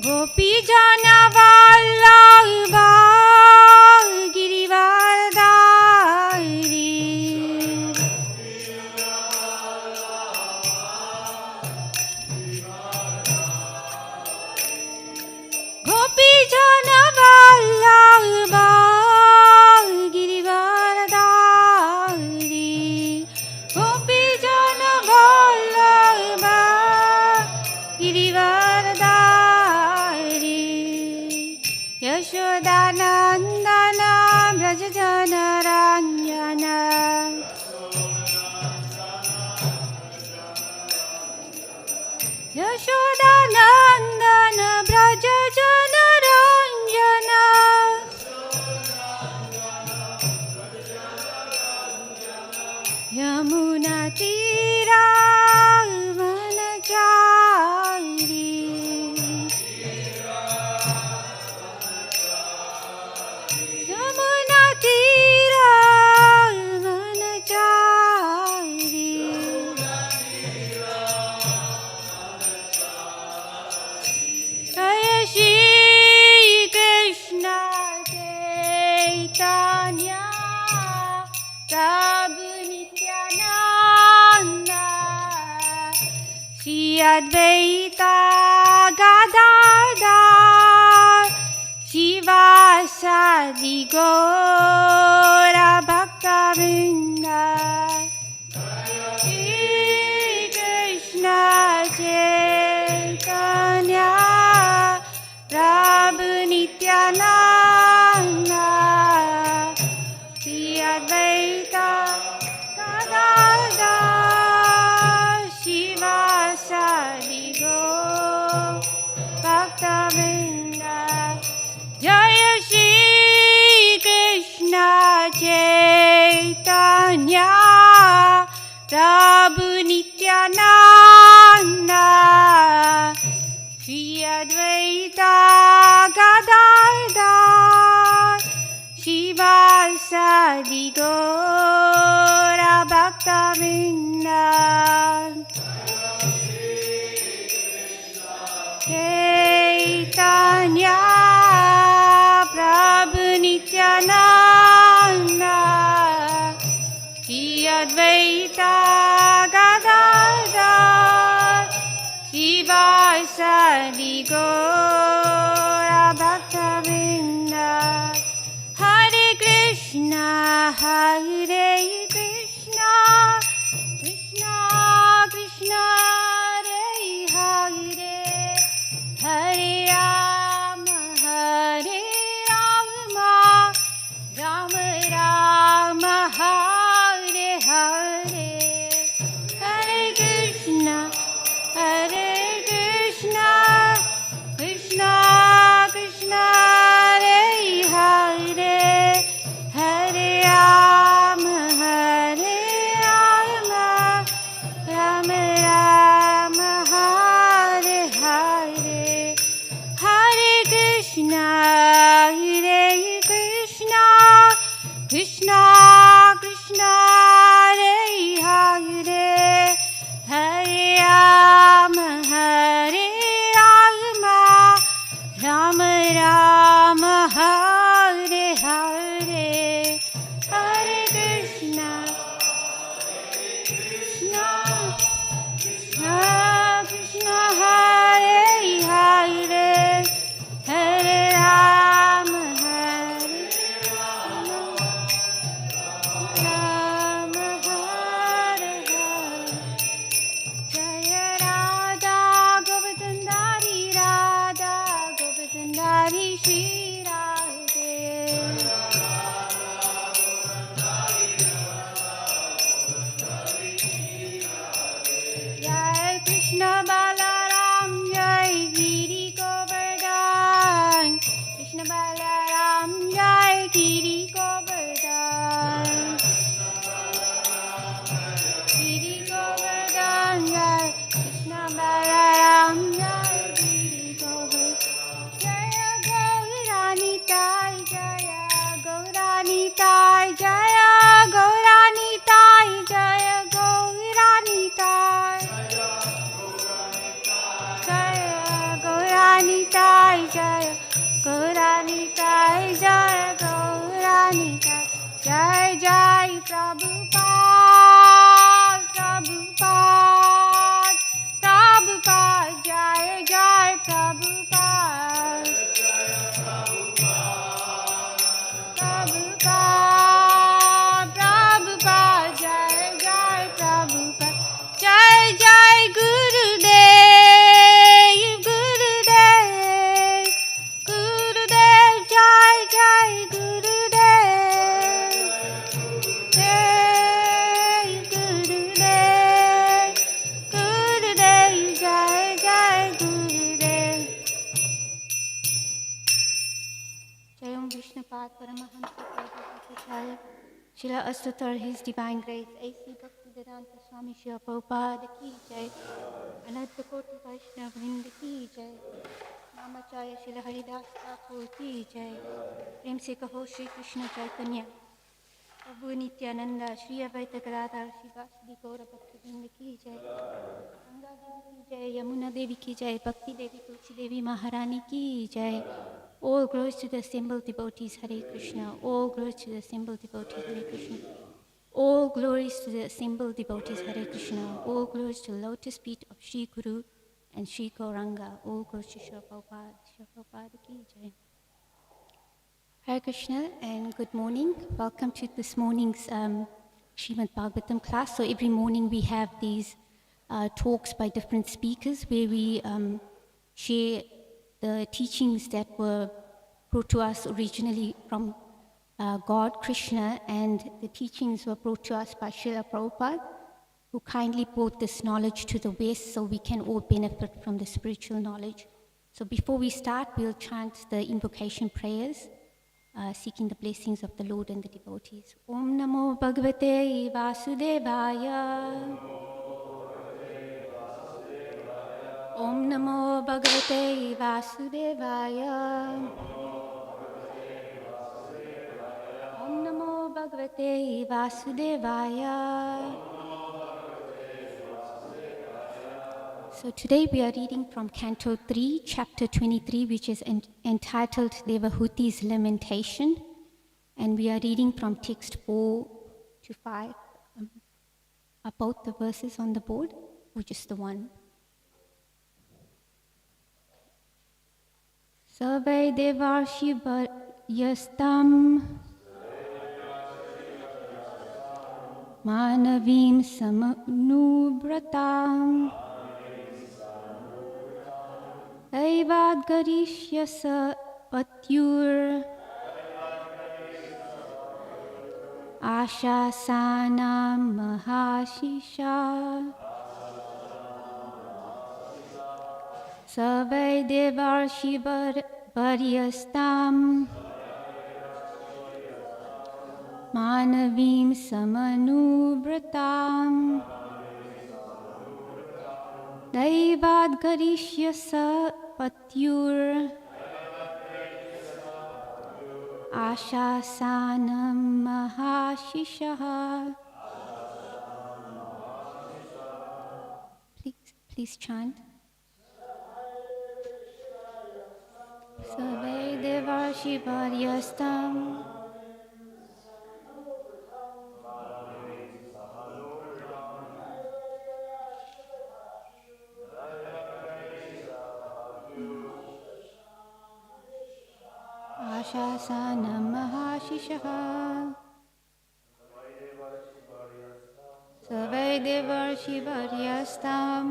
Gopi Jana Vallabha Girivardhari Gopi Jana Vallabha Girivardhari Gopi Jana Vallabha Girivardhari Yashodanandana Brajajana Ranjana Yashodanandana Brajajana Ranjana Yamuna Tira Vanachari Yamuna Tira Vanachari Jaya Shri Krishna Chaitanya Prabhu Nityananda Shri Advaita Gadadhar Shivasadi Gaura Bhakta-vrinda Shri Krishna Chaitanya Prabhu Nityananda Shri Advaita Gadadhar Shivasadi Gaura Bhakta-vrinda Jaya Shri Krishna Chaitanya Prabhu Nityananda Shri Advaita Gadadhar Shivasadi Gaura Bhakta-vrinda Chaitanya Prabhu Nityananda Shri Advaita Gadadhar Shivasadi Gaura Bhakta-vrinda Hare Krishna Hare Krishna Krishna Krishna Hare Hare Hare Rama Hare Rama Rama Rama Hare Hare Hare Krishna Krishna Jaya Gauranitai Jaya Gauranitai Jai Jai Prabhupada Prabhupada Prabhupada Jai Jai Prabhupada Prabhupada Prabhupada Jai Jai Prabhupada Jai Jai Gurudev Gurudev Gurudev Jai Jai Gurudev Jai Gurudev Gurudev Jai Jai Gurudev Jai Om Vishnupad Paramahamsa Prabhupada Srila Astatar His Divine Grace A.C. Bhaktivedanta Swami Srila Prabhupada Ki Jai Ananta Koti Vaishnava Vrinda Ki Jai Namacharya Srila Haridas Thakur Ki Jai Prem Se Kaho Shri Krishna Chaitanya Prabhu Nityananda Shri Advaita Gadadhar Shivasadi Gaura Bhakti Vrinda Ki Jai Ganga Devi Ki Jai Yamuna Devi Ki Jai Bhakti Devi Tulsi Devi Maharani Ki Jai All glories to the assembled devotees, Hare Krishna. All glories to the assembled devotees, Hare Krishna. All glories to the assembled devotees, Hare Krishna. All glories to the lotus feet of Sri Guru and Sri Gauranga. All glories to Srila Prabhupada. Srila Prabhupada Ki Jai. Hare Krishna and good morning. Welcome to this morning's Srimad Bhagavatam class. So every morning we have these talks by different speakers where we share the teachings that were brought to us originally from God, Krishna, and the teachings were brought to us by Srila Prabhupada, who kindly brought this knowledge to the West so we can all benefit from the spiritual knowledge. So before we start, we'll chant the invocation prayers, seeking the blessings of the Lord and the devotees. Om Namo Bhagavate Vasudevaya. Om Namo Bhagavate Vasudevaya. Om Namo Bhagavate Vasudevaya. So today we are reading from Canto 3, Chapter 23, which is entitled Devahuti's Lamentation. And we are reading from text 4 to 5. Are both the verses on the board or just the one? Savai Devarshi Yastam Manavim Samanubratam Daivad Garishyasa Patyur Ashasanam Mahashisha Savai Devarshi Varyastam Manavim Samanubratam Daivad Garishyasa Patyur Ashasanam Mahashishaha. Please chant. Savai Devarshi Varyastam Ashasanam Mahashishaha. Savai Devarshi Varyastam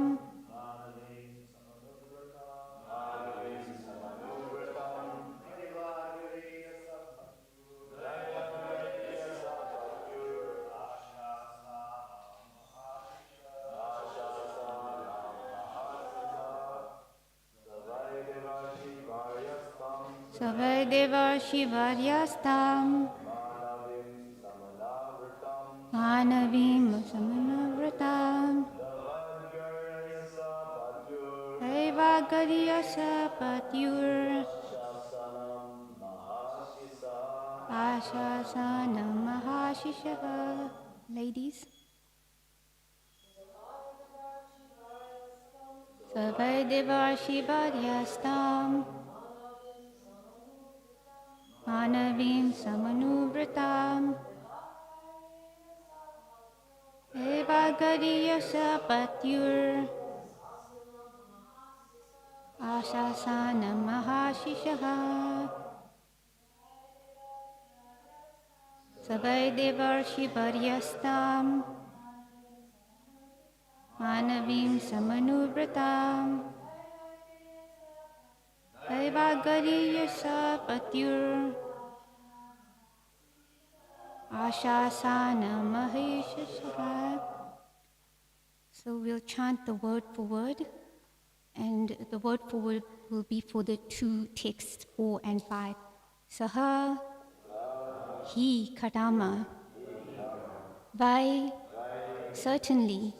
Savai Devarshi Varyastam Manavim Samanavratam Daivad Garyasa Patyur Ashasanam Mahashishaha. Ladies. Savai Devarshi Varyastam Manavim Samanuvratam Evagadiyasa Patyur Ashasana Mahashishaha Sabai Devarshi Varyastam Manavim Samanuvratam Evagadiyasa Patyur Ashasana Mahashishaha. So we'll chant the word for word, and the word for word will be for the two texts, 4 and 5. Saha, he, Kadama, Vai, certainly,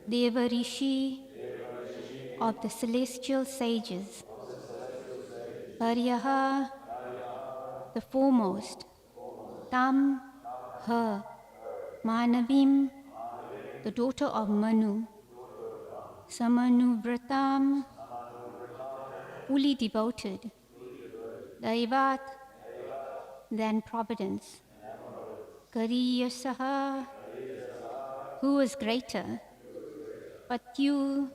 Devarishi, of the celestial sages, Varyaha, the foremost, Tam, her, Manavim, the daughter of Manu, Samanuvratam, fully devoted, Daivat, than providence, Gariyasaha, who was greater, Patyu,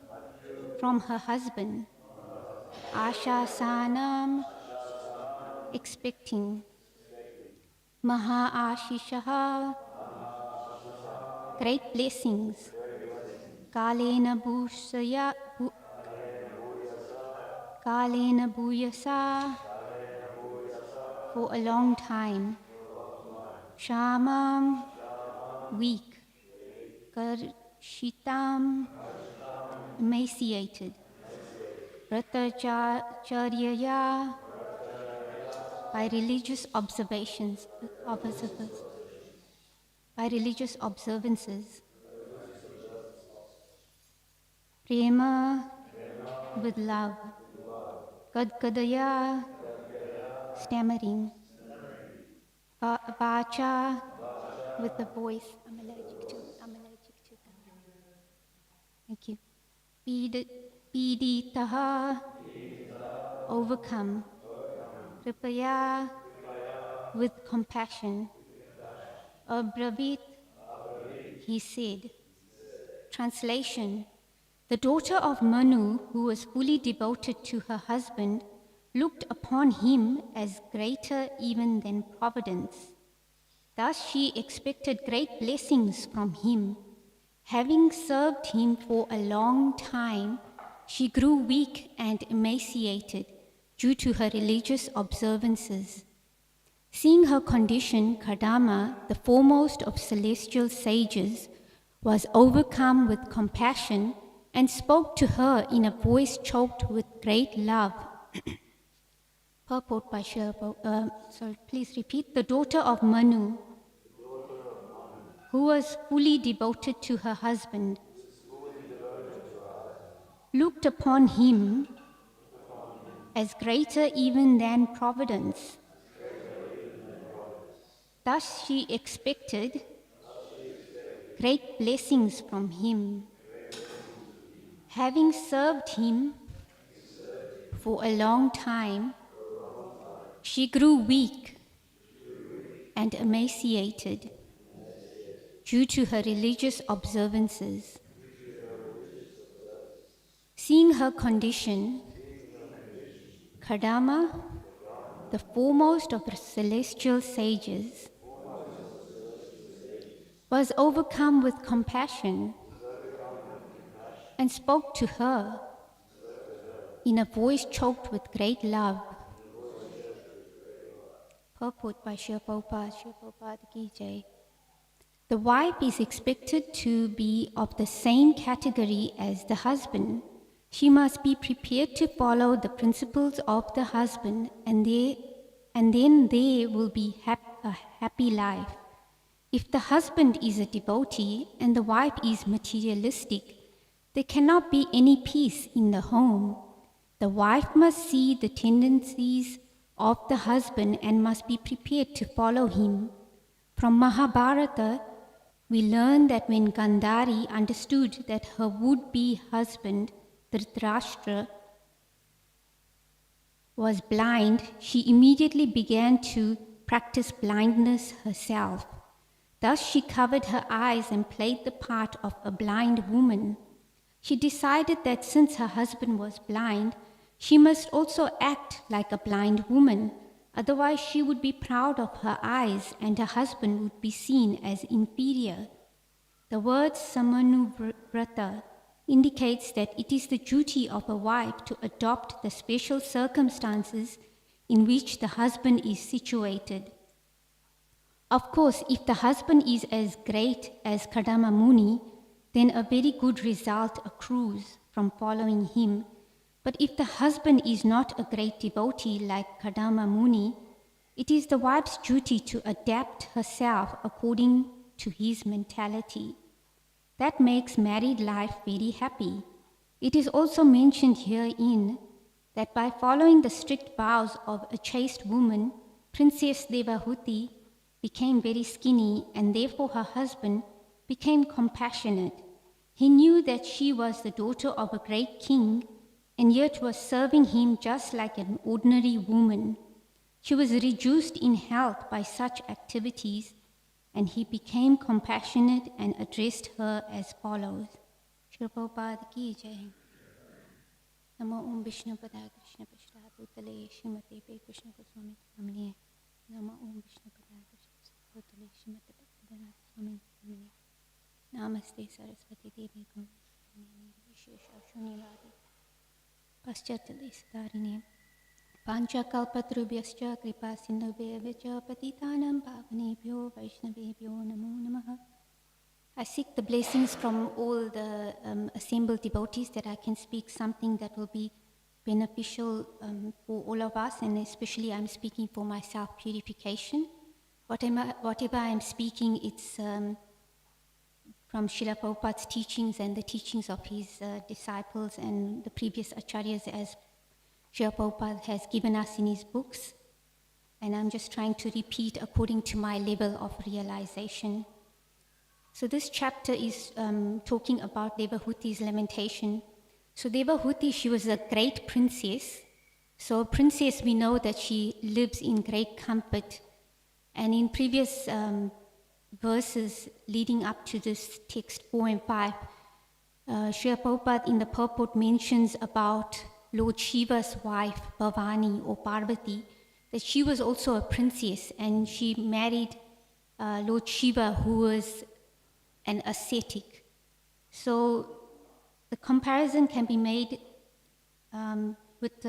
from her husband, Ashasanam, expecting, Maha-ashishaha, great blessings, Kalena Bhuyasa, for a long time, Shamam, weak, Karshitam, emaciated, Vratacharyaya, by religious observances, Prema, with love, Gadgadaya, stammering, Vacha, with the voice. I'm allergic to that. Thank you. Piditaha, overcome. Kripaya, with compassion. Abravit, he said. Translation: the daughter of Manu, who was fully devoted to her husband, looked upon him as greater even than providence. Thus she expected great blessings from him. Having served him for a long time, she grew weak and emaciated due to her religious observances. Seeing her condition, Kadama, the foremost of celestial sages, was overcome with compassion and spoke to her in a voice choked with great love. Purport by please repeat. The daughter of Manu, who was fully devoted to her husband, looked upon him as greater even than providence. Thus she expected great blessings from him. Having served him for a long time, she grew weak and emaciated due to her religious observances. Seeing her condition, Kadama, the foremost of the celestial sages, was overcome with compassion and spoke to her in a voice choked with great love. Purport by Srila Prabhupada Ki Jai. The wife is expected to be of the same category as the husband. She must be prepared to follow the principles of the husband, and then there will be a happy life. If the husband is a devotee and the wife is materialistic, there cannot be any peace in the home. The wife must see the tendencies of the husband and must be prepared to follow him. From Mahabharata, we learn that when Gandhari understood that her would-be husband, Dhritarashtra, was blind, she immediately began to practice blindness herself. Thus she covered her eyes and played the part of a blind woman. She decided that since her husband was blind, she must also act like a blind woman, otherwise she would be proud of her eyes and her husband would be seen as inferior. The word samanuvrata indicates that it is the duty of a wife to adopt the special circumstances in which the husband is situated. Of course, if the husband is as great as Kadama Muni, then a very good result accrues from following him. But if the husband is not a great devotee like Kadama Muni, it is the wife's duty to adapt herself according to his mentality. That makes married life very happy. It is also mentioned herein that by following the strict vows of a chaste woman, Princess Devahuti became very skinny and therefore her husband became compassionate. He knew that she was the daughter of a great king and yet was serving him just like an ordinary woman. She was reduced in health by such activities, and he became compassionate and addressed her as follows. Shri Prabhupada ki jai. Namo Om Vishnu Padaya Krishna Pashta Bhutale Shrimate Pe Krishna Goswami Namane. Namo Om Vishnu Padaya Krishna Bhutale Shrimate Bhaktivedanta Swami Namane. Namaste Saraswati Devi Gauravani Vishesha Shunyavadi Paschatale Siddharine Pancha Kalpatrubhyascha Kripa Sindhubhya Patitanam Pavanebhyo Vaishnavebhyo Namo Namaha. I seek the blessings from all the assembled devotees that I can speak something that will be beneficial for all of us, and especially I'm speaking for my self-purification. Whatever I'm speaking, it's from Srila Prabhupada's teachings and the teachings of his disciples and the previous acharyas as Srila Prabhupada has given us in his books. And I'm just trying to repeat according to my level of realization. So this chapter is talking about Devahuti's lamentation. So Devahuti, she was a great princess. So a princess, we know that she lives in great comfort. And in previous verses leading up to this text 4 and 5, Srila Prabhupada in the purport mentions about Lord Shiva's wife, Bhavani or Parvati, that she was also a princess and she married Lord Shiva, who was an ascetic. So the comparison can be made with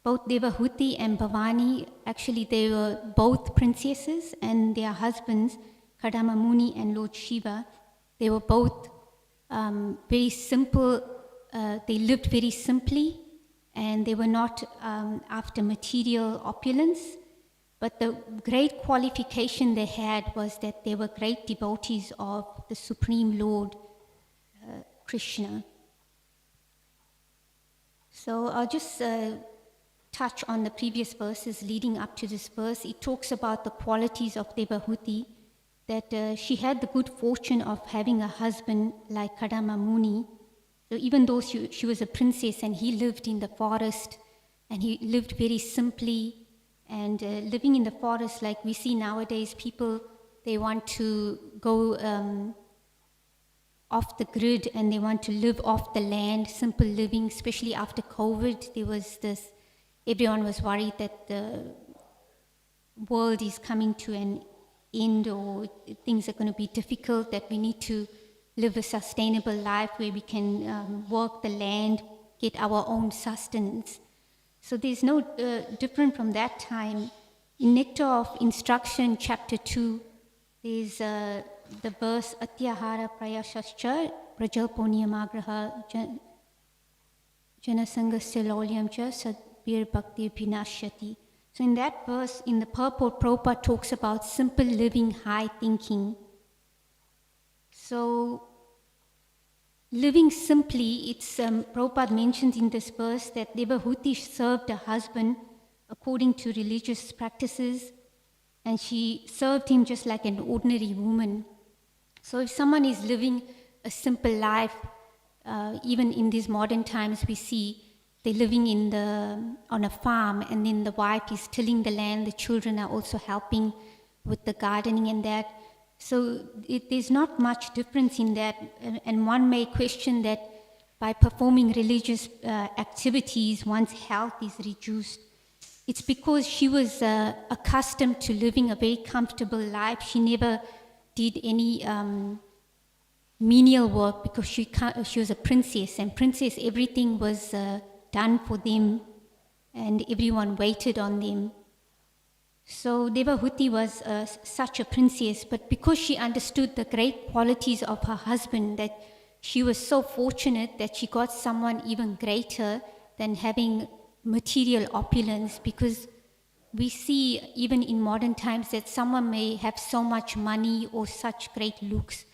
both Devahuti and Bhavani. Actually, they were both princesses, and their husbands, Kadama Muni and Lord Shiva, they were both very simple. They lived very simply, and they were not after material opulence. But the great qualification they had was that they were great devotees of the Supreme Lord, Krishna. So I'll just touch on the previous verses leading up to this verse. It talks about the qualities of Devahuti, that she had the good fortune of having a husband like Kadama Muni. So even though she was a princess and he lived in the forest and he lived very simply, and living in the forest like we see nowadays, people, they want to go off the grid and they want to live off the land, simple living, especially after COVID. There was this, everyone was worried that the world is coming to an end or things are going to be difficult, that we need to live a sustainable life where we can work the land, get our own sustenance. So there's no different from that time. In Nectar of Instruction, chapter 2, there's the verse Atyahara Prayashascha Prajalponyamagraha Janasangasya Lolyam Cha Sadbir Bhakti Vinashyati. So in that verse, in the purport, Prabhupada talks about simple living, high thinking. So living simply, it's Prabhupada mentions in this verse that Devahuti served her husband according to religious practices, and she served him just like an ordinary woman. So if someone is living a simple life, even in these modern times we see they're living on a farm, and then the wife is tilling the land. The children are also helping with the gardening and that. So there's not much difference in that. And one may question that by performing religious activities, one's health is reduced. It's because she was accustomed to living a very comfortable life. She never did any menial work because she was a princess, and princess, everything was done for them, and everyone waited on them. So Devahuti was such a princess, but because she understood the great qualities of her husband, that she was so fortunate that she got someone even greater than having material opulence, because we see even in modern times that someone may have so much money or such great looks,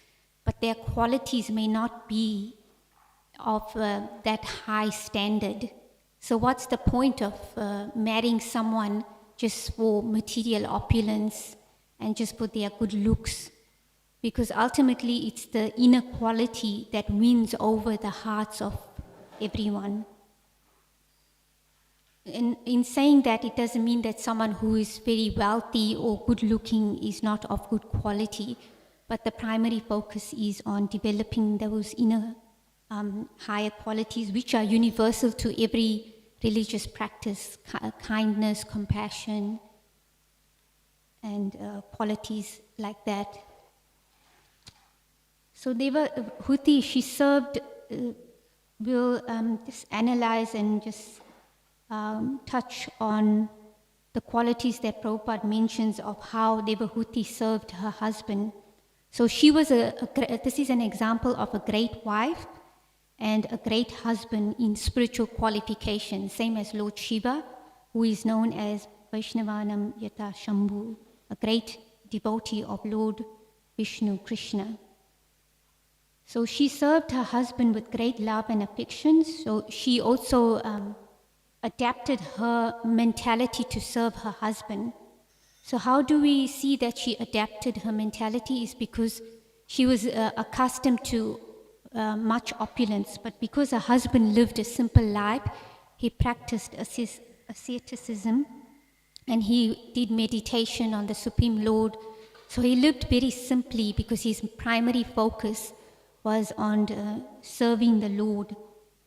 but their qualities may not be of that high standard. So what's the point of marrying someone just for material opulence and just for their good looks? Because ultimately it's the inner quality that wins over the hearts of everyone. In saying that, it doesn't mean that someone who is very wealthy or good looking is not of good quality, but the primary focus is on developing those inner higher qualities which are universal to every religious practice: kindness, compassion, and qualities like that. So Devahuti, she served, we'll just analyze and just touch on the qualities that Prabhupada mentions of how Devahuti served her husband. So she was this is an example of a great wife and a great husband in spiritual qualification, same as Lord Shiva, who is known as Vaishnavanam Yata Shambhu, a great devotee of Lord Vishnu Krishna. So she served her husband with great love and affection. So she also adapted her mentality to serve her husband. So how do we see that she adapted her mentality? Is because she was accustomed to much opulence, but because her husband lived a simple life, he practiced asceticism and he did meditation on the Supreme Lord. So he lived very simply because his primary focus was on serving the Lord.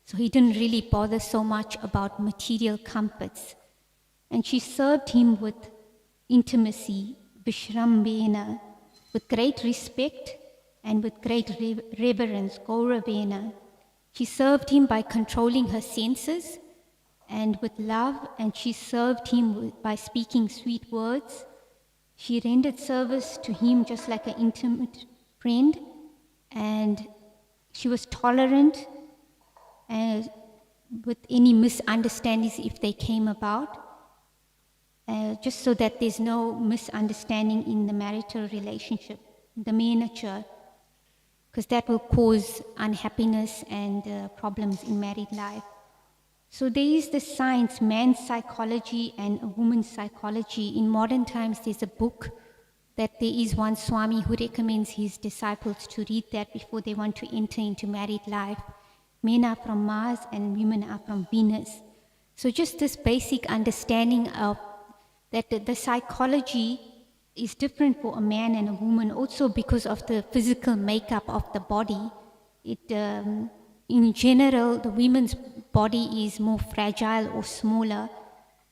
So he didn't really bother so much about material comforts. And she served him with intimacy, vishrambena, with great respect and with great reverence, gauravena. She served him by controlling her senses and with love, and she served him by speaking sweet words. She rendered service to him just like an intimate friend, and she was tolerant with any misunderstandings if they came about, just so that there's no misunderstanding in the marital relationship, the miniature, because that will cause unhappiness and problems in married life. So there is the science, man's psychology and a woman's psychology. In modern times, there's a book that there is one Swami who recommends his disciples to read that before they want to enter into married life. Men are from Mars and women are from Venus. So just this basic understanding of that the psychology is different for a man and a woman, also because of the physical makeup of the body. In general, the women's body is more fragile or smaller.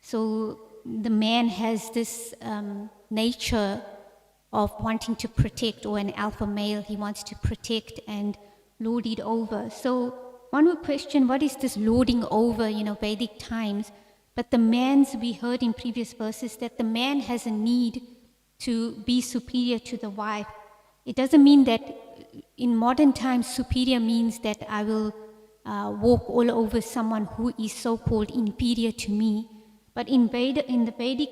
So the man has this nature of wanting to protect, or an alpha male, he wants to protect and lord it over. So one would question, what is this lording over, Vedic times? But the man's, we heard in previous verses, that the man has a need to be superior to the wife. It doesn't mean that in modern times superior means that I will walk all over someone who is so-called inferior to me. But in the Vedic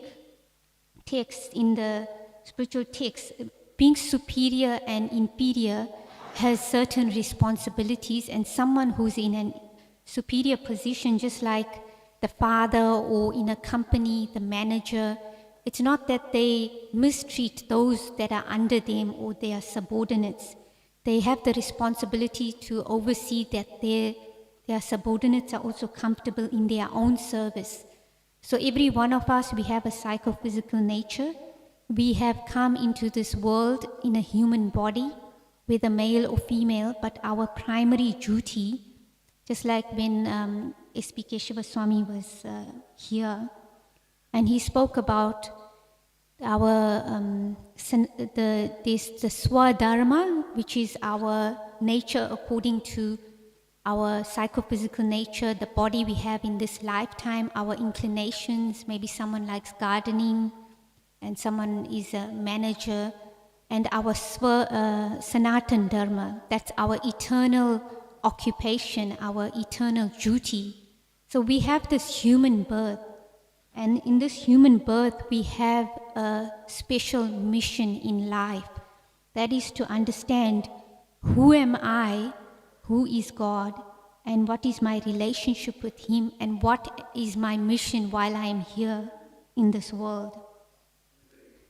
text, in the spiritual text, being superior and inferior has certain responsibilities, and someone who's in a superior position, just like the father or in a company, the manager, it's not that they mistreat those that are under them or their subordinates. They have the responsibility to oversee that their their subordinates are also comfortable in their own service. So every one of us, we have a psychophysical nature. We have come into this world in a human body, whether male or female, but our primary duty, just like when S.P. Keshava Swami was here, and he spoke about our the swadharma, which is our nature according to our psychophysical nature, the body we have in this lifetime, our inclinations. Maybe someone likes gardening, and someone is a manager, and our sanatan dharma, that's our eternal occupation, our eternal duty. So we have this human birth, and in this human birth we have a special mission in life. That is to understand, who am I, who is God, and what is my relationship with Him, and what is my mission while I am here in this world.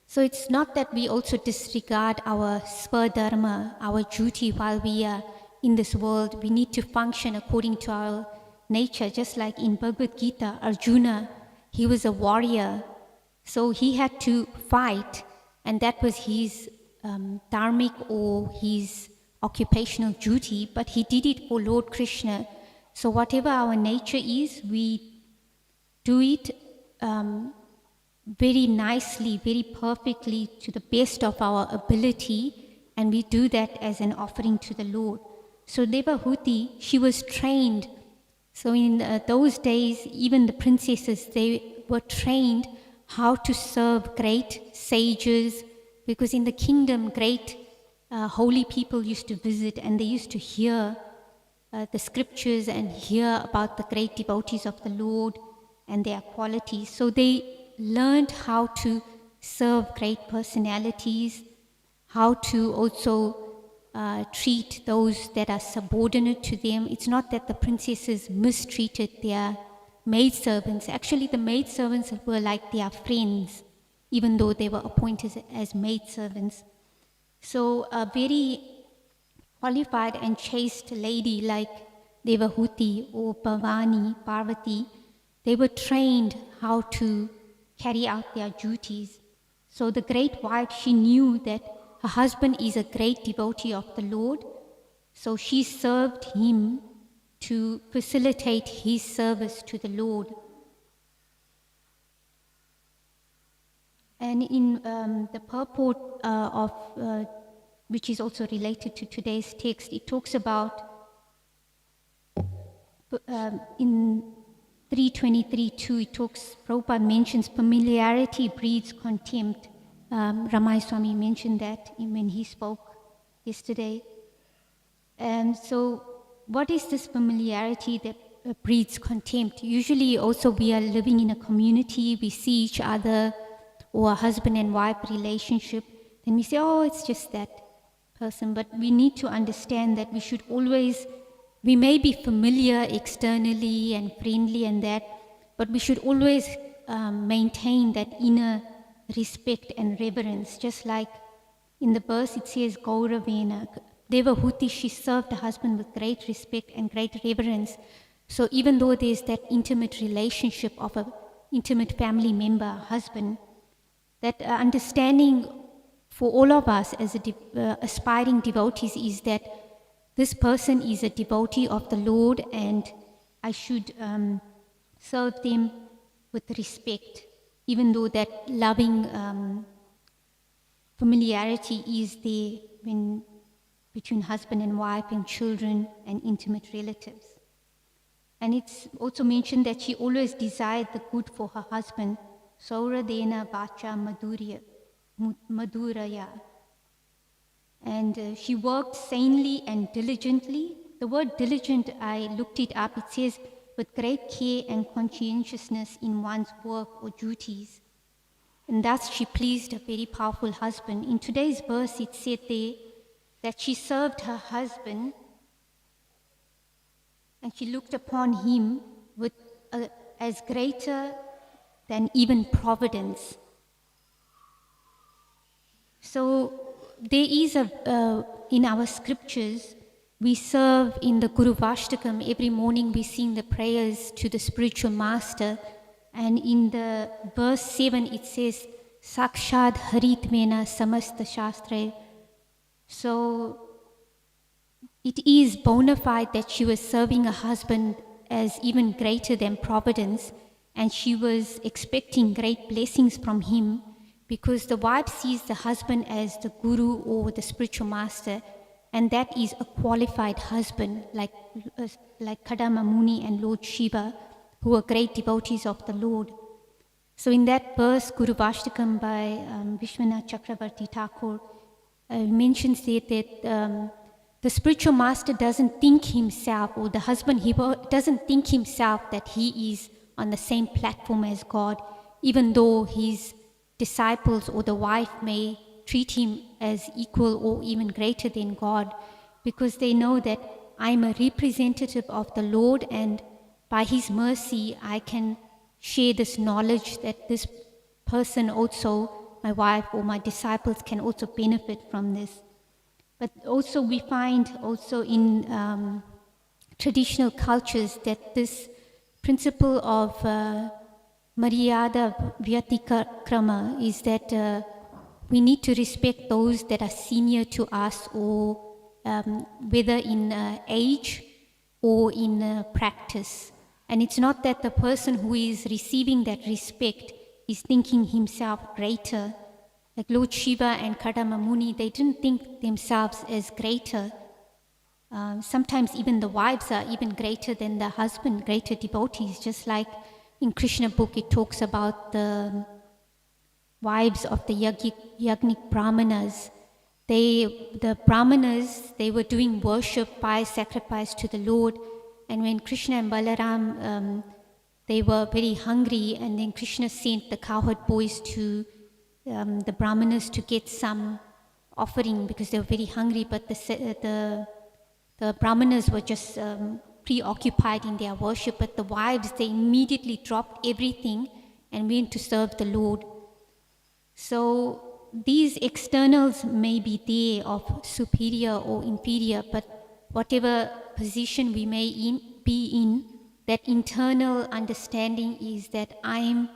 So it's not that we also disregard our swadharma, our duty while we are in this world. We need to function according to our nature, just like in Bhagavad Gita, Arjuna, he was a warrior, so he had to fight, and that was his dharmic or his occupational duty, but he did it for Lord Krishna. So whatever our nature is, we do it very nicely, very perfectly, to the best of our ability, and we do that as an offering to the Lord. So Devahuti, she was trained. So in those days, even the princesses, they were trained how to serve great sages, because in the kingdom, great holy people used to visit, and they used to hear the scriptures and hear about the great devotees of the Lord and their qualities. So they learned how to serve great personalities, how to also treat those that are subordinate to them. It's not that the princesses mistreated their maidservants. Actually, the maidservants were like their friends, even though they were appointed as maidservants. So a very qualified and chaste lady like Devahuti or Bhavani, Parvati, they were trained how to carry out their duties. So the great wife, she knew that her husband is a great devotee of the Lord, so she served him to facilitate his service to the Lord. And in the purport of, which is also related to today's text, it talks about, in 323.2, it talks, Prabhupada mentions familiarity breeds contempt. Ramai Swami mentioned that when he spoke yesterday. And so what is this familiarity that breeds contempt? Usually also we are living in a community, we see each other, or a husband and wife relationship, then we say, oh, it's just that person. But we need to understand that we should always, we may be familiar externally and friendly and that, but we should always maintain that inner respect and reverence. Just like in the verse it says, Gauravena, Devahuti, she served her husband with great respect and great reverence. So even though there's that intimate relationship of an intimate family member, husband, that understanding for all of us as aspiring devotees is that this person is a devotee of the Lord, and I should serve them with respect, even though that loving familiarity is there between husband and wife and children and intimate relatives. And it's also mentioned that she always desired the good for her husband. Saura dena vacha madhuraya. And she worked sanely and diligently. The word diligent, I looked it up. It says with great care and conscientiousness in one's work or duties. And thus she pleased a very powerful husband. In today's verse, it said there that she served her husband and she looked upon him with as greater than even providence. So there is in our scriptures, we serve in the Guru Vashtakam. Every morning we sing the prayers to the spiritual master. And in the verse 7 it says, Sakshad Haritmena Samasta Shastra. So it is bona fide that she was serving a husband as even greater than providence, and she was expecting great blessings from him, because the wife sees the husband as the guru or the spiritual master, and that is a qualified husband like Kadama Muni and Lord Shiva, who are great devotees of the Lord. So in that verse, Guru Vashtakam by Vishwanath Chakravarti Thakur mentions that the spiritual master doesn't think himself, or the husband, he doesn't think himself that he is on the same platform as God, even though his disciples or the wife may treat him as equal or even greater than God, because they know that I'm a representative of the Lord, and by his mercy I can share this knowledge that this person also, my wife or my disciples, can also benefit from this. But also we find also in traditional cultures that this principle of Maryada Vyatikrama is that we need to respect those that are senior to us, or whether in age or in practice. And it's not that the person who is receiving that respect is thinking himself greater. Like Lord Shiva and Kadama Muni, they didn't think themselves as greater. Sometimes even the wives are even greater than the husband, greater devotees. Just like in Krishna book, it talks about the wives of the Yagnik Brahmanas. The Brahmanas, they were doing worship by sacrifice to the Lord. And when Krishna and Balaram, they were very hungry, and then Krishna sent the cowherd boys to the Brahmanas to get some offering because they were very hungry, but the Brahmanas were just preoccupied in their worship. But the wives, they immediately dropped everything and went to serve the Lord. So these externals may be there of superior or inferior, but whatever position we may be in, that internal understanding is that I am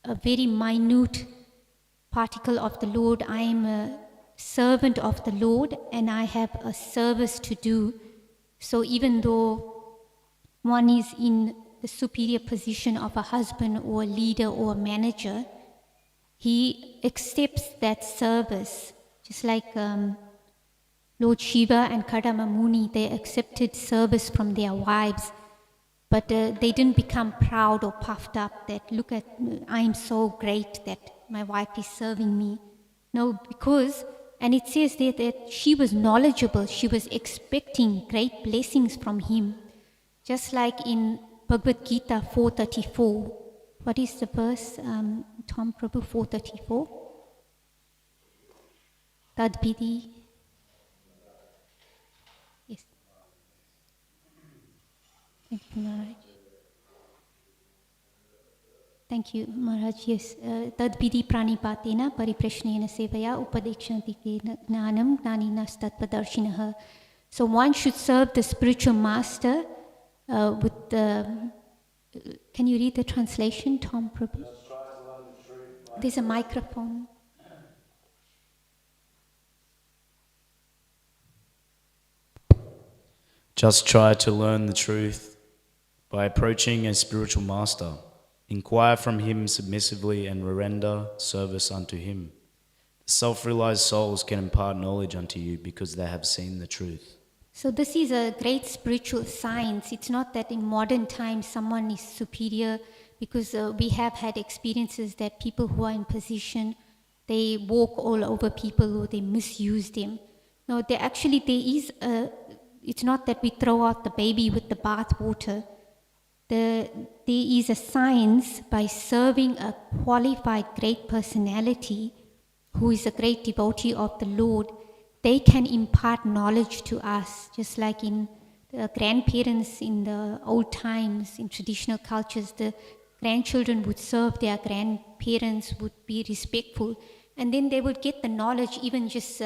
a very minute particle of the Lord. I am a servant of the Lord, and I have a service to do. So even though one is in the superior position of a husband or a leader or a manager, he accepts that service. Just like Lord Shiva and Kadama Muni, they accepted service from their wives, but they didn't become proud or puffed up that, look at, I'm so great that my wife is serving me. No, because, and it says there that she was knowledgeable, she was expecting great blessings from him. Just like in Bhagavad Gita 4:34. What is the verse, Tom Prabhu, 4:34? Tadvidi. Yes. Thank you, Maharaj. Thank you, Maharaj. Yes. Tadvidi pranipatena pariprashnena sevaya upadekshanti gnanam gnaninas tatpadarshinaha. So one should serve the spiritual master with the... Can you read the translation, Tom Prabhu? There's a microphone. Just try to learn the truth by approaching a spiritual master. Inquire from him submissively and render service unto him. The self-realized souls can impart knowledge unto you because they have seen the truth. So this is a great spiritual science. It's not that in modern times someone is superior, because we have had experiences that people who are in position, they walk all over people or they misuse them. No, there is a... It's not that we throw out the baby with the bath water. There is a science by serving a qualified great personality who is a great devotee of the Lord. They can impart knowledge to us, just like in the grandparents in the old times, in traditional cultures, the grandchildren would serve their grandparents, would be respectful, and then they would get the knowledge even just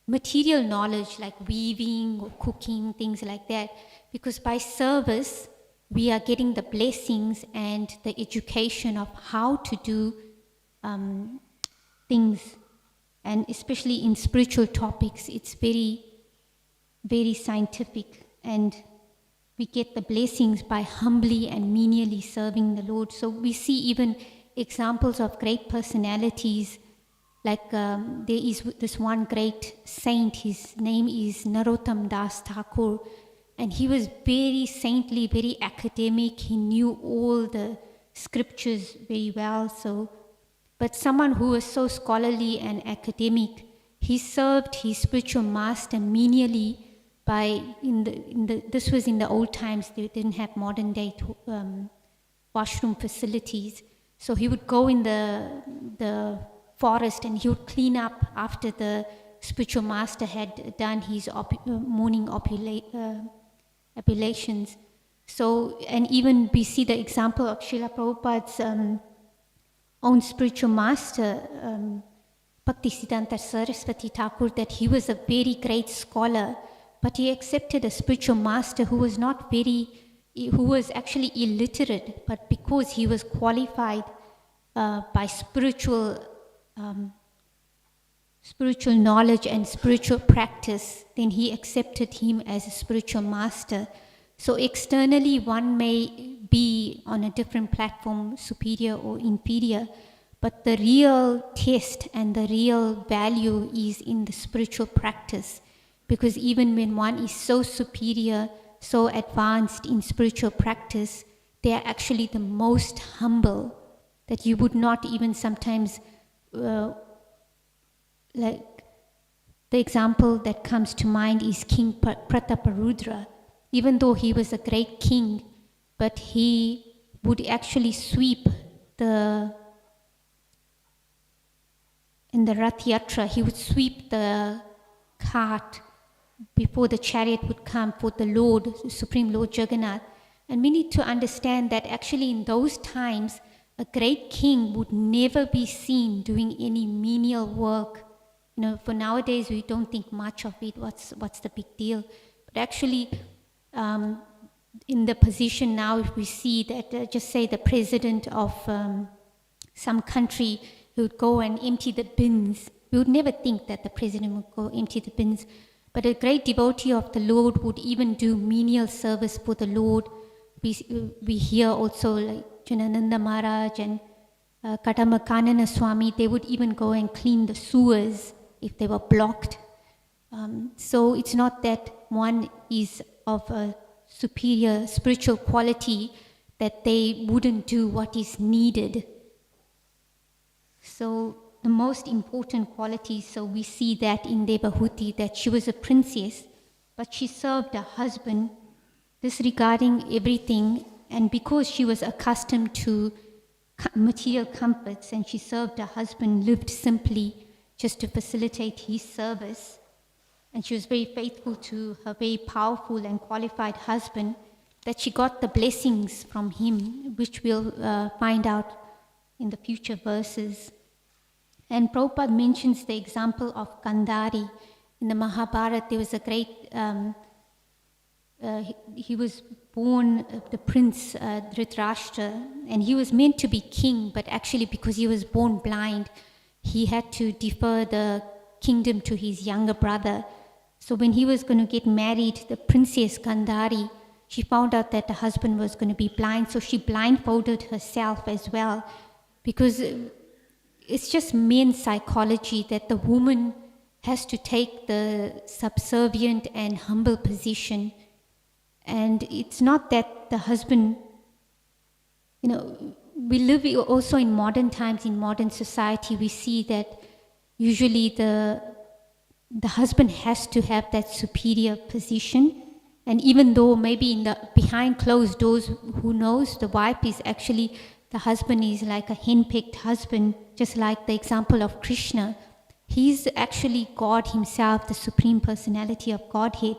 material knowledge like weaving or cooking, things like that. Because by service, we are getting the blessings and the education of how to do things. And especially in spiritual topics, it's very, very scientific. And we get the blessings by humbly and menially serving the Lord. So we see even examples of great personalities. Like there is this one great saint, his name is Narottam Das Thakur, and he was very saintly, very academic. He knew all the scriptures very well. But someone who was so scholarly and academic, he served his spiritual master menially by this was in the old times. They didn't have modern day washroom facilities, so he would go in the forest and he would clean up after the spiritual master had done his morning oblations. So, and even we see the example of Srila Prabhupada's own spiritual master, Bhaktisiddhanta Saraswati Thakur, that he was a very great scholar, but he accepted a spiritual master who was who was actually illiterate, but because he was qualified by spiritual knowledge and spiritual practice, then he accepted him as a spiritual master. So externally, one may be on a different platform, superior or inferior, but the real test and the real value is in the spiritual practice. Because even when one is so superior, so advanced in spiritual practice, they are actually the most humble, that you would not even sometimes, like the example that comes to mind is King Prataparudra. Even though he was a great king, but he would actually sweep in the Rath Yatra, he would sweep the cart before the chariot would come for the Lord, Supreme Lord Jagannath. And we need to understand that actually in those times, a great king would never be seen doing any menial work. You know, for nowadays we don't think much of it. What's the big deal? But actually, in the position now, if we see that, just say the president of some country would go and empty the bins, we would never think that the president would go empty the bins. But a great devotee of the Lord would even do menial service for the Lord. We hear also like Janananda Maharaj and Kadamba Kanana Swami, they would even go and clean the sewers if they were blocked. So it's not that one is of a superior spiritual quality that they wouldn't do what is needed. So the most important quality, so we see that in Devahuti, that she was a princess, but she served her husband, disregarding everything, and because she was accustomed to material comforts and she served her husband, lived simply just to facilitate his service. And she was very faithful to her very powerful and qualified husband, that she got the blessings from him, which we'll find out in the future verses. And Prabhupada mentions the example of Gandhari. In the Mahabharata, there was a great, he was born the prince Dhritarashtra, and he was meant to be king, but actually because he was born blind, he had to defer the kingdom to his younger brother. So when he was going to get married, the princess Gandhari, she found out that the husband was going to be blind, so she blindfolded herself as well, because it's just men's psychology that the woman has to take the subservient and humble position. And it's not that the husband, you know, we live also in modern times, in modern society, we see that usually the husband has to have that superior position. And even though maybe behind closed doors, who knows, the wife is actually, the husband is like a hen-picked husband, just like the example of Krishna. He's actually God himself, the Supreme Personality of Godhead.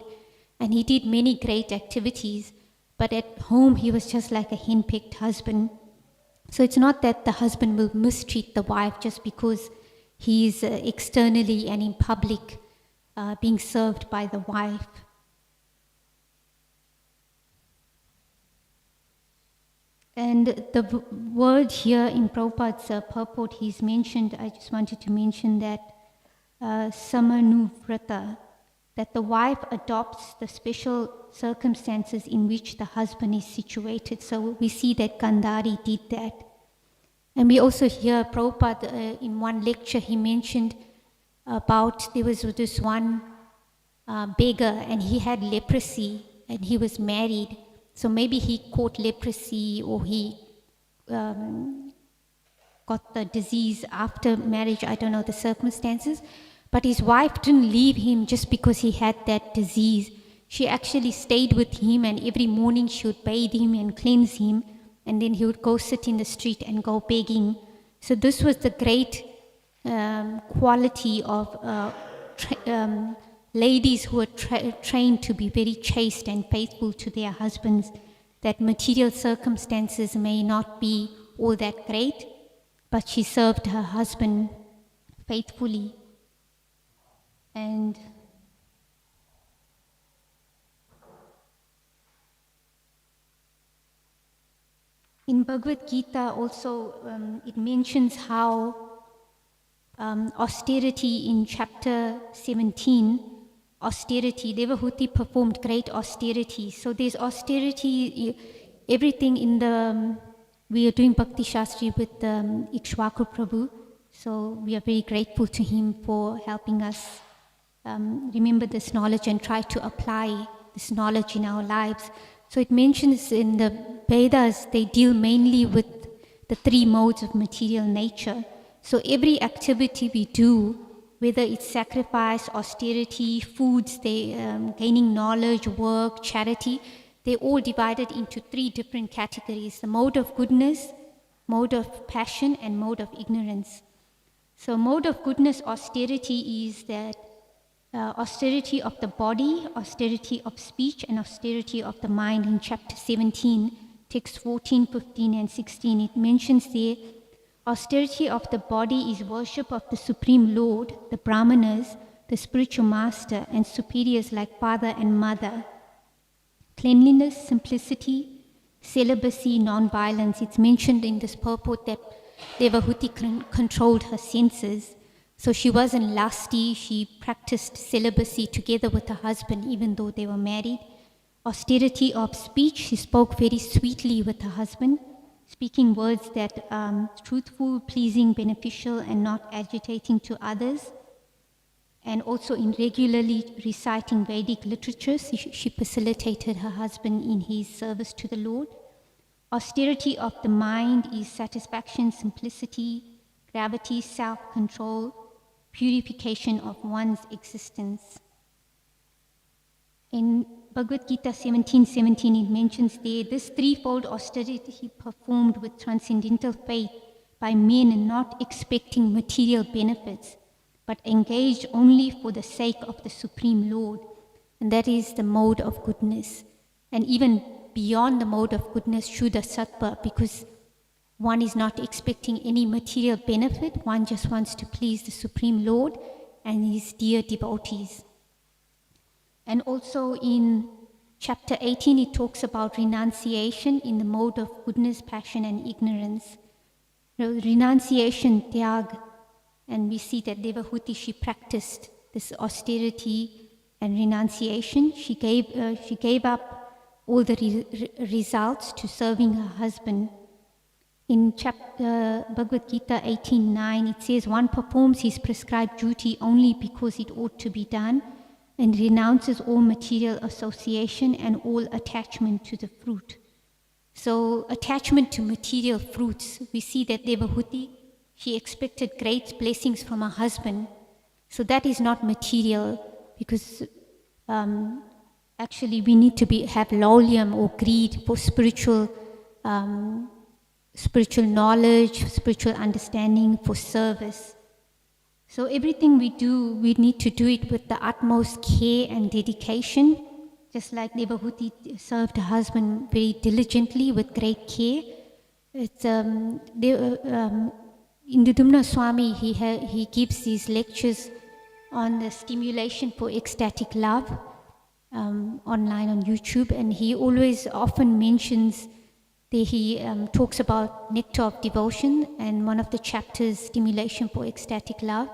And he did many great activities, but at home he was just like a hen-picked husband. So it's not that the husband will mistreat the wife just because he is externally and in public being served by the wife. And the word here in Prabhupada's purport, he's mentioned, I just wanted to mention that Samanuvrata, that the wife adopts the special circumstances in which the husband is situated. So we see that Gandhari did that. And we also hear Prabhupada in one lecture, he mentioned about there was this one beggar and he had leprosy and he was married. So maybe he caught leprosy or he got the disease after marriage, I don't know the circumstances. But his wife didn't leave him just because he had that disease. She actually stayed with him, and every morning she would bathe him and cleanse him, and then he would go sit in the street and go begging. So this was the great quality of ladies who were trained to be very chaste and faithful to their husbands, that material circumstances may not be all that great, but she served her husband faithfully. And in Bhagavad Gita also it mentions how austerity in chapter 17, austerity, Devahuti performed great austerity. So there's austerity, everything in the, we are doing Bhakti Shastri with Ikshwaku Prabhu. So we are very grateful to him for helping us remember this knowledge and try to apply this knowledge in our lives. So it mentions in the Vedas, they deal mainly with the three modes of material nature. So every activity we do, whether it's sacrifice, austerity, foods, gaining knowledge, work, charity, they're all divided into three different categories: the mode of goodness, mode of passion, and mode of ignorance. So mode of goodness, austerity, is that austerity of the body, austerity of speech, and austerity of the mind. In chapter 17, text 14, 15, and 16, it mentions there, austerity of the body is worship of the Supreme Lord, the Brahmanas, the spiritual master, and superiors like father and mother. Cleanliness, simplicity, celibacy, non-violence. It's mentioned in this purport that Devahuti controlled her senses. So she wasn't lusty, she practiced celibacy together with her husband even though they were married. Austerity of speech, she spoke very sweetly with her husband, speaking words that truthful, pleasing, beneficial, and not agitating to others. And also in regularly reciting Vedic literatures, she facilitated her husband in his service to the Lord. Austerity of the mind is satisfaction, simplicity, gravity, self-control, purification of one's existence. In Bhagavad Gita 17:17, it mentions there, this threefold austerity performed with transcendental faith by men not expecting material benefits, but engaged only for the sake of the Supreme Lord. And that is the mode of goodness. And even beyond the mode of goodness, Shuddha Sattva, because one is not expecting any material benefit, one just wants to please the Supreme Lord and his dear devotees. And also in chapter 18, it talks about renunciation in the mode of goodness, passion, and ignorance. Renunciation, tyag, and we see that Devahuti, she practiced this austerity and renunciation. She gave up all the results to serving her husband. In chapter Bhagavad Gita 18:9, it says, one performs his prescribed duty only because it ought to be done, and renounces all material association and all attachment to the fruit. So attachment to material fruits, we see that Devahuti, she expected great blessings from her husband. So that is not material, because actually we need to have laulium or greed for spiritual knowledge, spiritual understanding, for service. So everything we do, we need to do it with the utmost care and dedication, just like Devahuti served her husband very diligently with great care. It's Indudumna Swami, he gives these lectures on the stimulation for ecstatic love online on YouTube, and he always often mentions that he talks about nectar of devotion, and one of the chapters, stimulation for ecstatic love,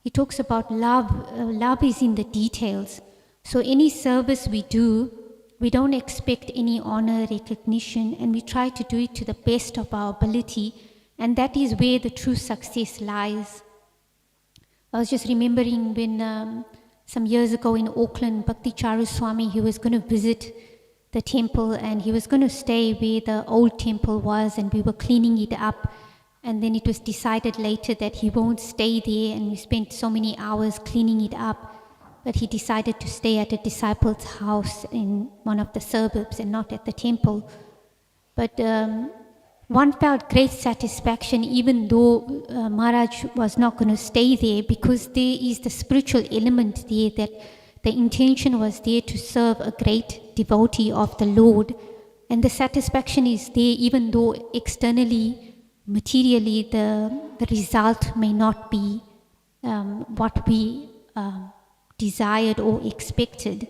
he talks about love. Love is in the details. So any service we do, we don't expect any honor, recognition, and we try to do it to the best of our ability, and that is where the true success lies. I was just remembering when some years ago in Auckland, Bhakti Charu Swami, he was going to visit the temple, and he was going to stay where the old temple was, and we were cleaning it up, and then it was decided later that he won't stay there, and we spent so many hours cleaning it up, but he decided to stay at a disciple's house in one of the suburbs and not at the temple. But one felt great satisfaction, even though Maharaj was not going to stay there, because there is the spiritual element there, that the intention was there to serve a great devotee of the Lord. And the satisfaction is there, even though externally, materially, the result may not be what we desired or expected.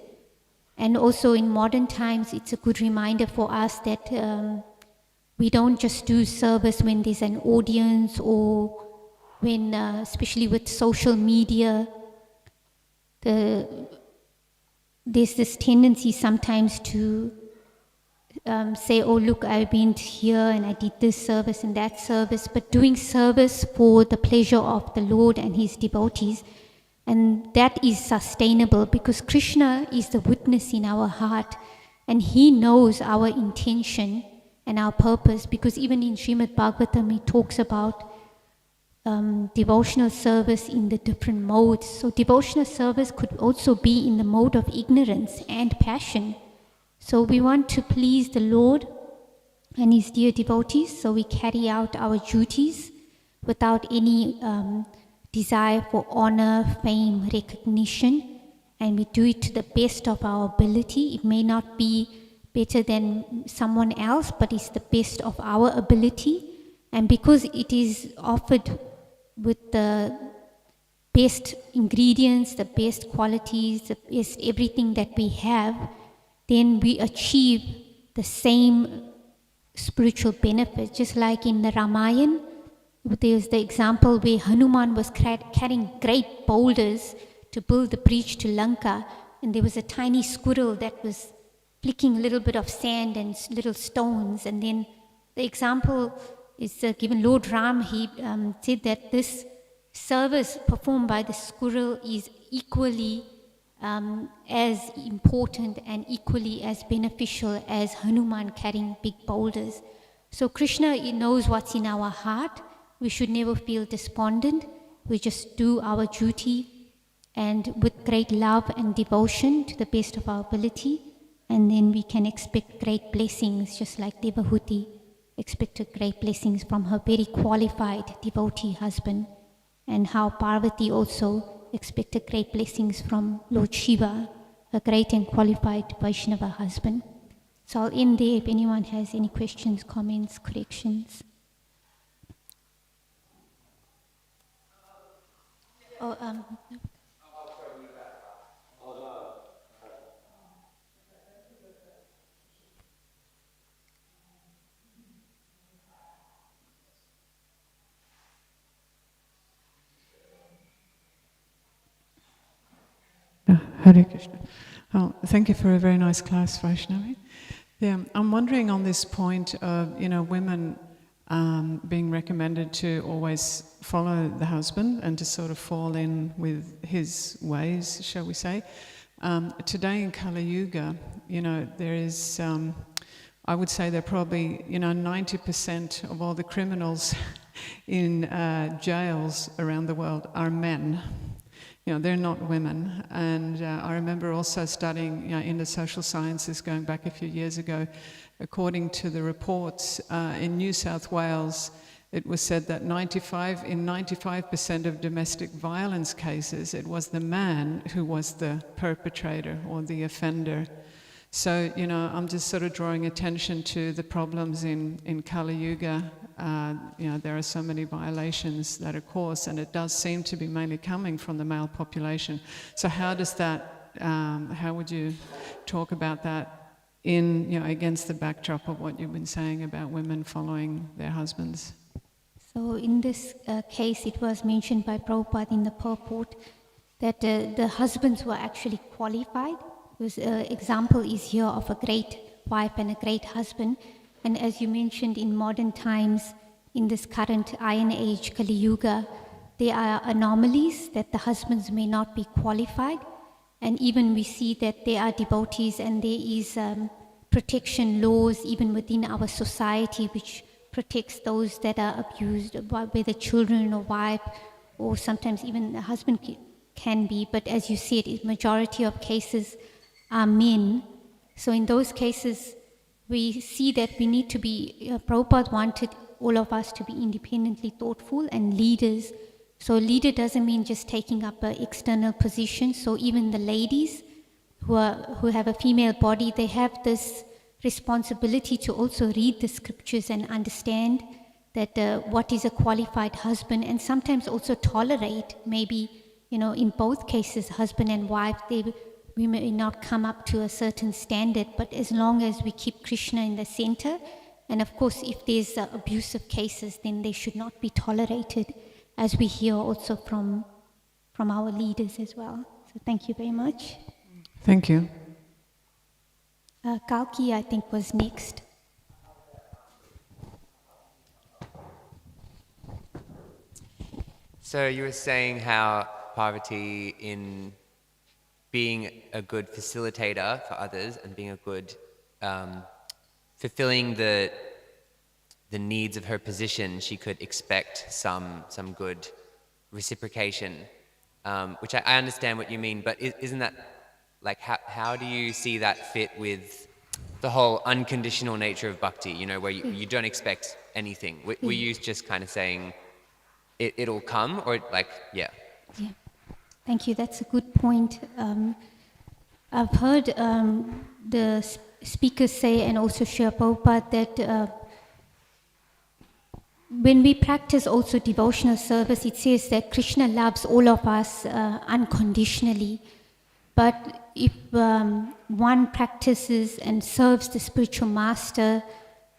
And also in modern times, it's a good reminder for us that we don't just do service when there's an audience, or when, especially with social media, there's this tendency sometimes to say, oh look, I've been here and I did this service and that service, but doing service for the pleasure of the Lord and His devotees, and that is sustainable, because Krishna is the witness in our heart, and He knows our intention and our purpose, because even in Srimad Bhagavatam, He talks about devotional service in the different modes. So devotional service could also be in the mode of ignorance and passion. So we want to please the Lord and His dear devotees, so we carry out our duties without any desire for honor, fame, recognition, and we do it to the best of our ability. It may not be better than someone else, but it's the best of our ability. And because it is offered with the best ingredients, the best qualities, the best everything that we have, then we achieve the same spiritual benefit. Just like in the Ramayana, there's the example where Hanuman was carrying great boulders to build the bridge to Lanka, and there was a tiny squirrel that was flicking a little bit of sand and little stones, and then the example is given. Lord Ram, he said that this service performed by the squirrel is equally as important and equally as beneficial as Hanuman carrying big boulders. So Krishna, he knows what's in our heart. We should never feel despondent. We just do our duty, and with great love and devotion to the best of our ability, and then we can expect great blessings, just like Devahuti expected great blessings from her very qualified devotee husband, and how Parvati also expected great blessings from Lord Shiva, a great and qualified Vaishnava husband. So I'll end there if anyone has any questions, comments, corrections. Hare Krishna. Oh, thank you for a very nice class, Vaisnavi. Yeah, I'm wondering on this point of, women being recommended to always follow the husband and to sort of fall in with his ways, shall we say. Today in Kali Yuga, there is, I would say there are probably, 90% of all the criminals in jails around the world are men. They're not women. And I remember also studying in the social sciences going back a few years ago. According to the reports in New South Wales, it was said that in 95% of domestic violence cases, it was the man who was the perpetrator or the offender. So, I'm just sort of drawing attention to the problems in Kali Yuga there are so many violations that are caused, and it does seem to be mainly coming from the male population. So how does that, how would you talk about that against the backdrop of what you've been saying about women following their husbands? So in this case, it was mentioned by Prabhupada in the purport that the husbands were actually qualified. Because example is here of a great wife and a great husband. And as you mentioned, in modern times, in this current Iron Age, Kali Yuga, there are anomalies that the husbands may not be qualified. And even we see that there are devotees and there is protection laws even within our society which protects those that are abused, whether children or wife, or sometimes even the husband can be. But as you said, the majority of cases are men. So in those cases, we see that we need to be, Prabhupada wanted all of us to be independently thoughtful and leaders. So leader doesn't mean just taking up an external position. So even the ladies who have a female body, they have this responsibility to also read the scriptures and understand that what is a qualified husband, and sometimes also tolerate, maybe, in both cases, husband and wife, we may not come up to a certain standard, but as long as we keep Krishna in the center, and of course, if there's abusive cases, then they should not be tolerated, as we hear also from our leaders as well. So thank you very much. Thank you. Kalki, I think, was next. So you were saying how Parvati, in being a good facilitator for others and being a good, fulfilling the needs of her position, she could expect some good reciprocation, which I understand what you mean, but isn't that, like, how do you see that fit with the whole unconditional nature of bhakti, where you don't expect anything? Were you just kind of saying it'll come, or yeah? Yeah, thank you. That's a good point. I've heard the speakers say, and also Srila Prabhupada, that when we practice also devotional service, it says that Krishna loves all of us unconditionally. But if one practices and serves the spiritual master,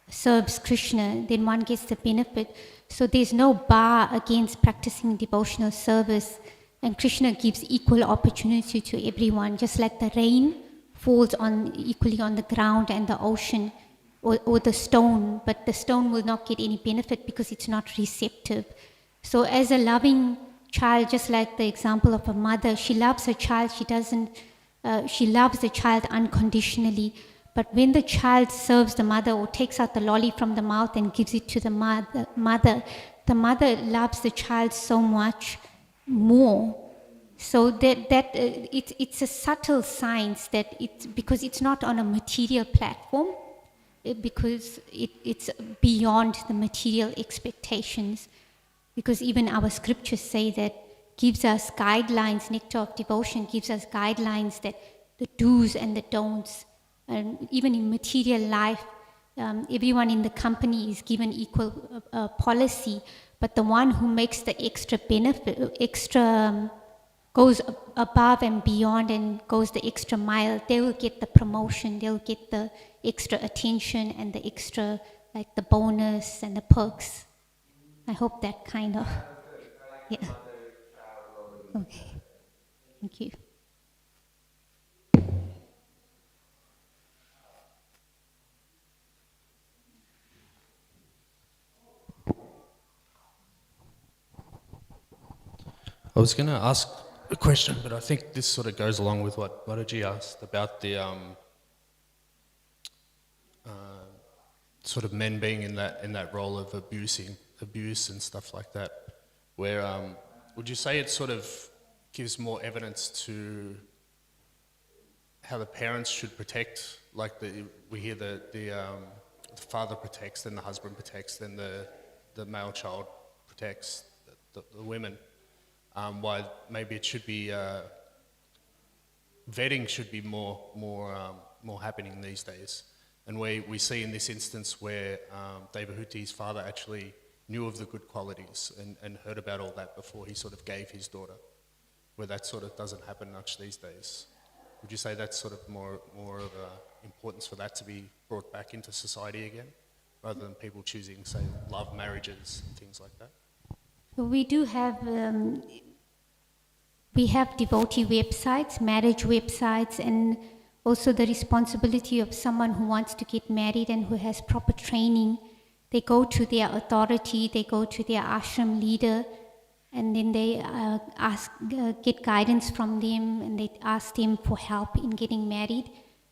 serves Krishna, then one gets the benefit. So there's no bar against practicing devotional service, and Krishna gives equal opportunity to everyone, just like the rain falls equally on the ground and the ocean, or the stone, but the stone will not get any benefit because it's not receptive. So as a loving child, just like the example of a mother, she loves her child, she loves the child unconditionally. But when the child serves the mother or takes out the lolly from the mouth and gives it to the mother loves the child so much more. So that it's a subtle science because it's not on a material platform, because it's beyond the material expectations. Because even our scriptures say that gives us guidelines, nectar of devotion gives us guidelines, that the do's and the don'ts. And even in material life, everyone in the company is given equal policy, but the one who makes the extra benefit, goes above and beyond and goes the extra mile, they will get the promotion, they'll get the extra attention and the extra, like the bonus and the perks. I hope that kind of, yeah. Okay, thank you. I was going to ask a question, but I think this sort of goes along with what Mataji asked about the sort of men being in that role of abuse and stuff like that. Where would you say it sort of gives more evidence to how the parents should protect? Like we hear the father protects, then the husband protects, then the male child protects the women. Why maybe it should be vetting should be more happening these days, And we see in this instance where Devahuti's father actually knew of the good qualities and heard about all that before he sort of gave his daughter, where that sort of doesn't happen much these days. Would you say that's sort of more of a importance for that to be brought back into society again, rather than people choosing, say, love marriages and things like that? So we do have devotee websites, marriage websites, and also the responsibility of someone who wants to get married and who has proper training. They go to their authority, they go to their ashram leader, and then they get guidance from them, and they ask them for help in getting married.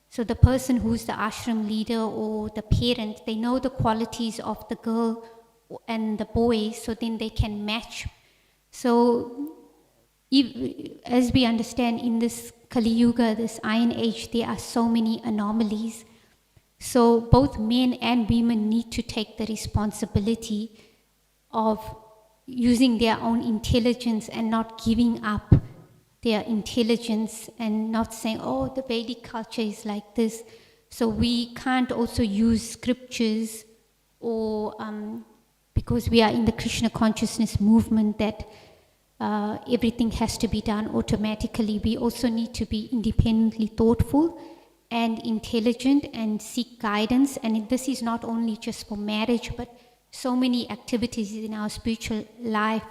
So the person who's the ashram leader or the parent, they know the qualities of the girl and the boy, so then they can match. So as we understand, in this Kali Yuga, this Iron Age, there are so many anomalies. So both men and women need to take the responsibility of using their own intelligence and not giving up their intelligence and not saying, oh, the Vedic culture is like this. So we can't also use scriptures or because we are in the Krishna consciousness movement that everything has to be done automatically. We also need to be independently thoughtful and intelligent and seek guidance. And this is not only just for marriage, but so many activities in our spiritual life.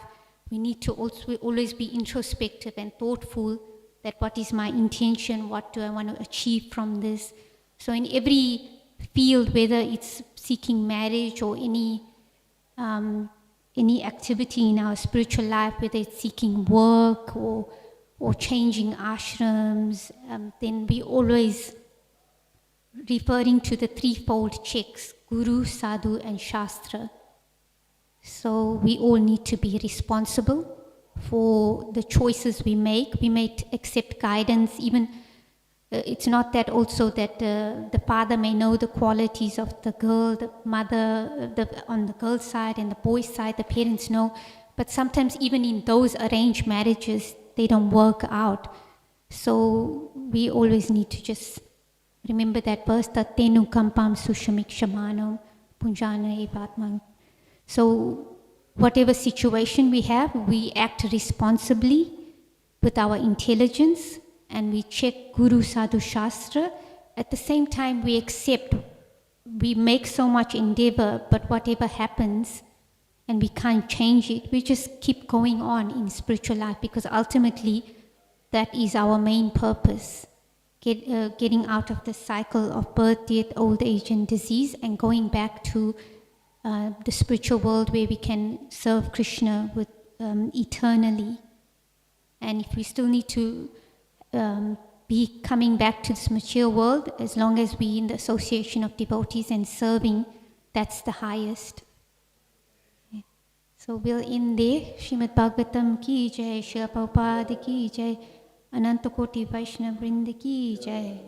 We need to also always be introspective and thoughtful that what is my intention, what do I want to achieve from this. So in every field, whether it's seeking marriage or any activity in our spiritual life, whether it's seeking work or changing ashrams, then we always referring to the threefold checks, Guru, Sadhu, and Shastra. So we all need to be responsible for the choices we make. We may accept guidance, even it's not that also that the father may know the qualities of the girl, the mother, on the girl's side and the boy's side, the parents know. But sometimes even in those arranged marriages, they don't work out. So we always need to just remember that verse, Tattenu kampam sushamikshamanom punjana evatmam. So whatever situation we have, we act responsibly with our intelligence, and we check Guru, Sadhu, Shastra. At the same time, we accept, we make so much endeavor, but whatever happens, and we can't change it, we just keep going on in spiritual life, because ultimately that is our main purpose. Getting out of the cycle of birth, death, old age, and disease, and going back to the spiritual world where we can serve Krishna with eternally. And if we still need to be coming back to this mature world, as long as we in the association of devotees and serving, that's the highest. Yeah. So we'll end there. Srimad Bhagavatam ki jai, Srila Prabhupada ki jai, Ananta Koti Vaishnava Vrinda ki jai.